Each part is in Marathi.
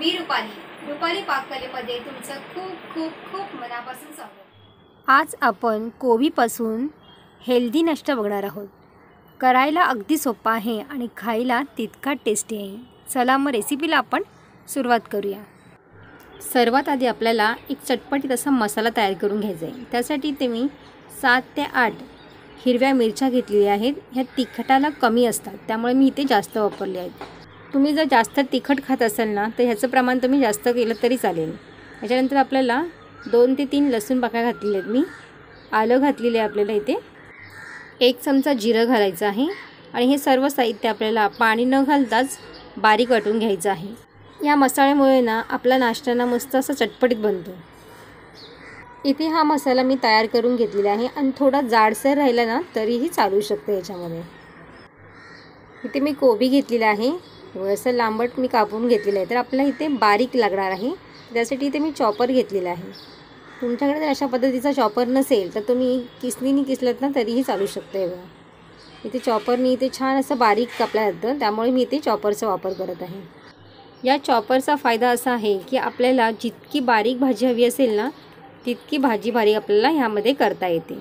मी रुपाली पाककलेमध्ये तुमचं खूप खूप खूप मनापासून स्वागत। आज आपण कोबीपासून हेल्दी नाश्ता बघणार आहोत। करायला अगदी सोपा आहे आणि खायला तितका टेस्टी आहे। चला मग रेसिपीला आपण सुरुवात करूया। सर्वात आधी आपल्याला एक चटपटीत असा मसाला तयार करून घ्यायचा आहे। त्यासाठी ते मी 7 ते 8 हिरव्या मिरच्या घेतलेल्या आहेत। ह्या तिखटाला कमी असतात त्यामुळे मी इथे जास्त वापरले आहेत। तुम्ही जर जास्त तिखट खात असाल ना तर ह्याचं प्रमाण तुम्ही जास्त केलं तरी चालेल। याच्यानंतर आपल्याला 2 ते 3 लसूण पाकळ्या घातलेल्या आहेत। मी आलं घातलेले आहे। आपल्याला इथे 1 चमचा जिरं घालायचं आहे आणि हे सर्व साहित्य आपल्याला पाणी न घालताच बारीक वाटून घ्यायचं आहे। या मसाल्यामुळे ना आपला नाश्ता ना मस्त असा चटपटीत बनतो। इथे हा मसाला मी तयार करून घेतलेला आहे आणि थोडा जाडसर राहिला ना तरीही चालू शकते। याच्यामध्ये इथे मी कोबी घेतलेला आहे, असं लांबट मी कापून घेतलेलं आहे। तर आपल्याला इथे बारीक लागणार आहे, त्यासाठी इथे मी चॉपर घेतलेला आहे। तुमच्याकडे जर अशा पद्धतीचा चॉपर नसेल तर तुम्ही किसणीने किसलत ना तरीही चालू शकते। बघा इथे चॉपरनी इथे छान असं बारीक कापलं जातं, त्यामुळे मी इथे चॉपरचा वापर करत आहे। या चॉपरचा फायदा असा आहे की आपल्याला जितकी बारीक भाजी हवी असेल ना तितकी भाजी बारीक आपल्याला ह्यामध्ये करता येते।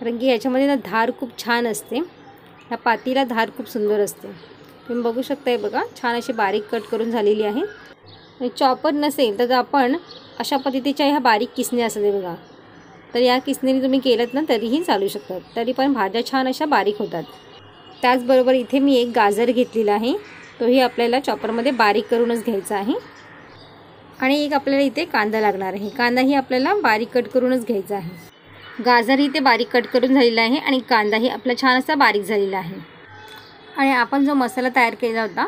कारण की याच्यामध्ये ना धार खूप छान असते, ह्या पातीला धार खूप सुंदर असते। तुम्ही बघू शकताय बघा छान अशी बारीक कट करून झालेली आहे। आणि चॉपर नसेल तर आपण अशा पद्धतीच्या ह्या बारीक किसण्या असते बघा, तर या किसणीने तुम्ही केलं ना तरीही चालू शकतात, तरी पण भाज्या छान अशा बारीक होतात। त्याचबरोबर इथे मी एक गाजर घेतलेला आहे, तोही आपल्याला चॉपरमध्ये बारीक करूनच घ्यायचा आहे। आणि एक आपल्याला इथे कांदा लागणार आहे, कांदाही आपल्याला बारीक कट करूनच घ्यायचा आहे। गाजरही ते बारीक कट करून झालेला आहे आणि कांदाही आपला छान असा बारीक झालेला आहे। आणि आपण जो मसाला तयार केला होता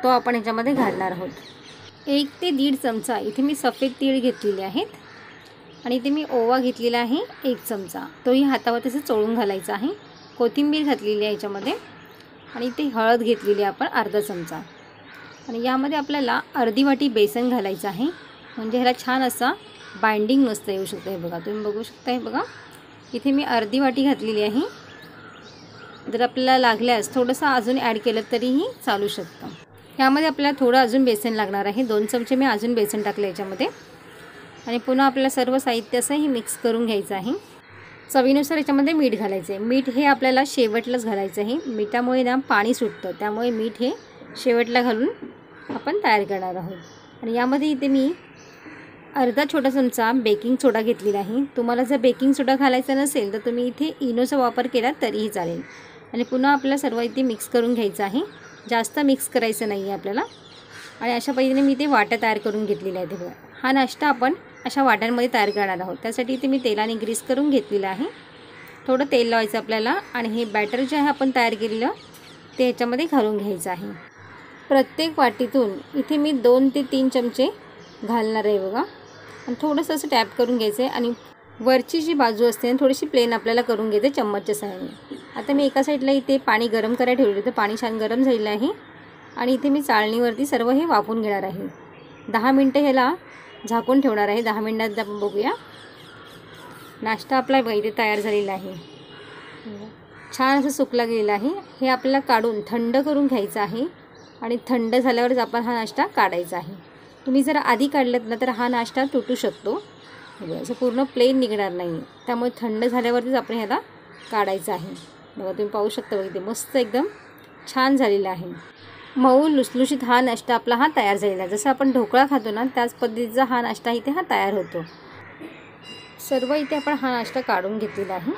तो आपण याच्यामध्ये घालणार आहोत। 1 ते 1.5 चमचा इथे मी सफेद तीळ घेतलेले आहेत आणि इथे मी ओवा घेतलेला आहे 1 चमचा, तोही हातावर तसं चोळून घालायचा आहे। कोथिंबीर घातलेली आहे याच्यामध्ये आणि इथे हळद घेतलेली आपण अर्धा चमचा। आणि यामध्ये आपल्याला अर्धी वाटी बेसन घालायचं आहे, म्हणजे ह्याला छान असा बाइंडिंग मस्त येऊ शकतं। हे बघा तुम्ही बघू शकता, हे बघा इथे मी अर्धी वाटी घातलेली आहे। जर आपल्याला लागल्यास थोडंसं अजून ॲड केलं तरीही चालू शकतं। यामध्ये आपल्याला थोडं अजून बेसन लागणार आहे, 2 चमचे मी अजून बेसन टाकलं याच्यामध्ये। आणि पुन्हा आपल्याला सर्व साहित्य असंही मिक्स करून घ्यायचं आहे। चवीनुसार याच्यामध्ये मीठ घालायचं आहे। मीठ हे आपल्याला शेवटलाच घालायचं आहे, मिठामुळे ना पाणी सुटतं, त्यामुळे मीठ हे शेवटला घालून आपण तयार करणार आहोत। आणि यामध्ये इथे मी अर्धा छोटा चमचा बेकिंग सोडा घेतलेला आहे। तुम्हाला जर बेकिंग सोडा घालायचा नसेल तर तुम्ही इथे इनोचा वापर केला तरीही चालेल। आणि पुन्हा आपल्याला सर्व इथे मिक्स करून घ्यायचं आहे, जास्त मिक्स करायचं नाही आहे आपल्याला। आणि अशा पद्धतीने मी इथे वाट्या तयार करून घेतलेल्या आहेत। बघा हा नाश्ता आपण अशा वाट्यांमध्ये तयार करणार आहोत, त्यासाठी इथे मी तेलाने ग्रीस करून घेतलेलं आहे। थोडं तेल लावायचं आपल्याला आणि हे बॅटर जे आहे आपण तयार केलेलं ते ह्याच्यामध्ये घालून घ्यायचं आहे। प्रत्येक वाटीतून इथे मी 2 ते 3 चमचे घालणार आहे बघा। आणि थोडंसं असं टॅप करून घ्यायचं आहे आणि वरची जी बाजू असते थोडीशी प्लेन आपल्याला करून घ्यायचं चम्मचच्या सहाय्याने। आता मी एका साईडला इथे पाणी गरम करायला ठेवलं, तर पाणी छान गरम झालेलं आहे आणि इथे मी चाळणीवरती सर्व हे वाफवून घेणार आहे। 10 मिनटं ह्याला झाकून ठेवणार आहे। 10 मिनटात आपण बघूया नाश्ता आपला इथे तयार झालेला आहे। छान असं सुकला गेलेला आहे। हे आपल्याला काढून थंड करून घ्यायचं आहे आणि थंड झाल्यावरच आपण हा नाश्ता काढायचा आहे। तुम्ही जर आधी काढलात ना तर हा नाश्ता तुटू शकतो, असं पूर्ण प्लेन निघणार नाही, त्यामुळे थंड झाल्यावरतीच आपण ह्याला काढायचं आहे। बघा तुम्ही पाहू शकता, बघा इथे मस्त एकदम छान झालेला आहे। मऊ लुसलुशीत हा नाश्ता आपला हा तयार झालेला आहे। जसं आपण ढोकळा खातो ना त्याच पद्धतीचा हा नाश्ता इथे हा तयार होतो। सर्व इथे आपण हा नाश्ता काढून घेतलेला आहे।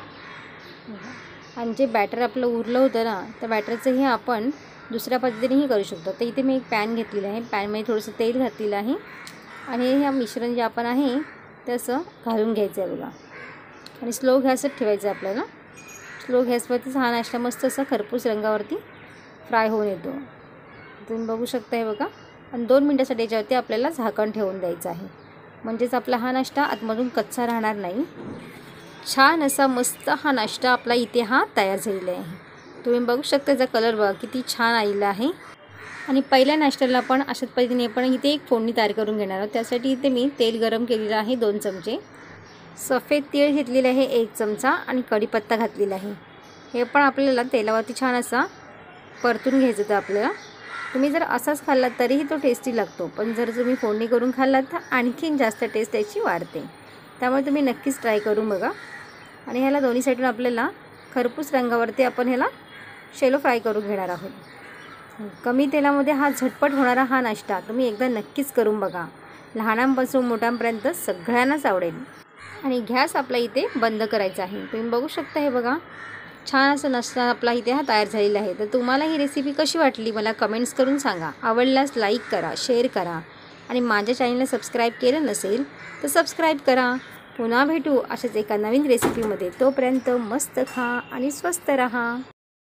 आणि जे बॅटर आपलं उरलं होतं ना त्या बॅटरचंही आपण दुसऱ्या पद्धतीनेही करू शकतो। तर इथे मी एक पॅन घेतलेला आहे, पॅनमध्ये थोडंसं तेल घातलेलं आहे आणि हे मिश्रण जे आपण आहे ते असं घालून घ्यायचं आहे बघा। आणि स्लो गॅसवर ठेवायचं आहे आपल्याला। स्लो गॅसवरतीच हा नाश्ता मस्त असा खरपूस रंगावरती फ्राय होऊन येतो, तुम्ही बघू शकता हे बघा। आणि 2 मिनटासाठी याच्यावरती आपल्याला झाकण ठेवून द्यायचं आहे, म्हणजेच आपला हा नाश्ता आतमधून कच्चा राहणार नाही। छान असा मस्त हा नाश्ता आपला इथे हा तयार झालेला आहे। तुम्ही बघू शकता त्याचा कलर बघा किती छान आलेला आहे। आणि पहिल्या नाश्त्याला आपण अशाच पद्धतीने आपण इथे एक फोडणी तयार करून घेणार आहोत। त्यासाठी इथे मी तेल गरम केलेलं आहे 2 चमचे, सफेद तीळ घेतलेले आहे 1 चमचा आणि कढीपत्ता घातलेला आहे। हे पण आपल्याला तेलावरती छान असा परतून घ्यायचं होतं आपल्याला। तुम्ही जर असाच खाल्लात तरीही तो टेस्टी लागतो, पण जर तुम्ही फोडणी करून खाल्लात तर आणखीन जास्त टेस्ट त्याची वाढते. त्यामुळे तुम्ही नक्कीच ट्राय करून बघा. आणि ह्याला दोन्ही साईडून आपल्याला खरपूस रंगावरती आपण ह्याला शॅलो फ्राय करून घेणार आहोत. कमी तेलामध्ये हा झटपट होणारा हा नाश्ता तुम्ही एकदा नक्कीच करून बघा. लहानांपासून मोठ्यांपर्यंत सगळ्यांनाच आवडेल. आणि गॅस आपला इथे बंद करायचा आहे. तुम्ही बघू शकता, हे बघा छान असं नाश्ता आपला इथे हा तयार झालेला आहे. तर तुम्हाला ही रेसिपी कशी वाटली मला कमेंट्स करून सांगा. आवडल्यास लाईक करा, शेअर करा आणि माझ्या चॅनलला सबस्क्राईब केलं नसेल तर सबस्क्राईब करा. पुन्हा भेटू अशाच एका नवीन रेसिपीमध्ये. तोपर्यंत मस्त खा आणि स्वस्त रहा.